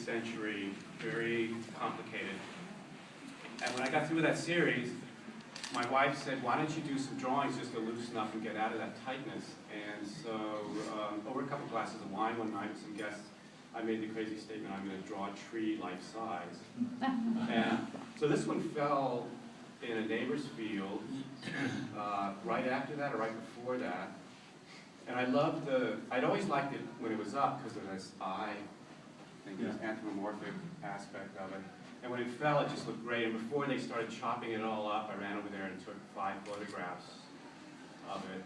century, very complicated. And when I got through with that series, my wife said, why don't you do some drawings just to loosen up and get out of that tightness? And so over a couple glasses of wine one night with some guests, I made the crazy statement, I'm going to draw a tree life-size. And so this one fell in a neighbor's field right after that or right before that. And I loved I'd always liked it when it was up because of this eye, I think, this anthropomorphic aspect of it. And when it fell, it just looked great. And before they started chopping it all up, I ran over there and took 5 photographs of it.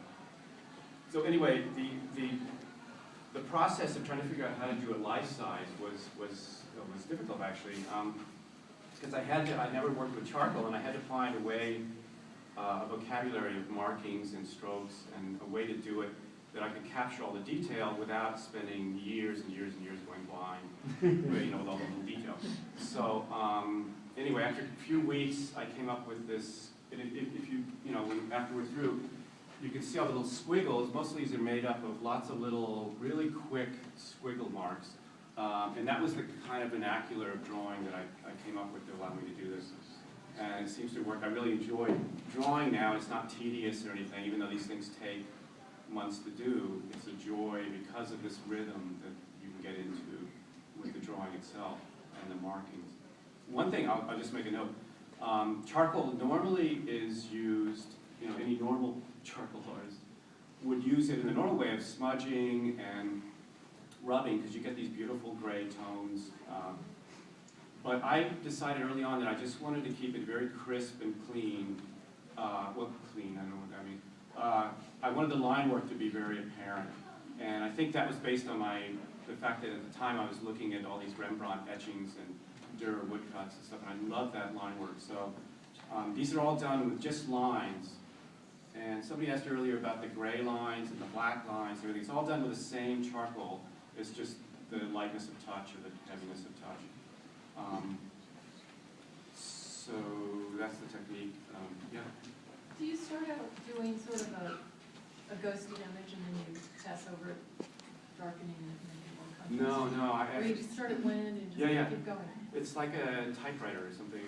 So anyway, the process of trying to figure out how to do it life-size was difficult, actually, because I never worked with charcoal, and I had to find a way, a vocabulary of markings and strokes, and a way to do it that I could capture all the detail without spending years and years and years going blind, with all the little details. So anyway, after a few weeks, I came up with this. If you, after we're through, you can see all the little squiggles. Most of these are made up of lots of little, really quick squiggle marks. And that was the kind of vernacular of drawing that I came up with to allow me to do this. And it seems to work. I really enjoy drawing now. It's not tedious or anything, even though these things take months to do. It's a joy because of this rhythm that you can get into with the drawing itself and the markings. One thing, I'll just make a note. Charcoal normally is used, any normal charcoal artist would use it in the normal way of smudging and rubbing because you get these beautiful gray tones. But I decided early on that I just wanted to keep it very crisp and clean. Clean, I don't know what that means. I wanted the line work to be very apparent. And I think that was based on the fact that at the time I was looking at all these Rembrandt etchings and Dürer woodcuts and stuff, and I love that line work. So these are all done with just lines. And somebody asked earlier about the gray lines and the black lines and everything. It's all done with the same charcoal. It's just the lightness of touch or the heaviness of touch. So that's the technique. Yeah. Do you start out doing sort of a ghosty image and then you pass over it, darkening it, and then you work on it? No. Or you just start at wind and just keep going? It's like a typewriter or something.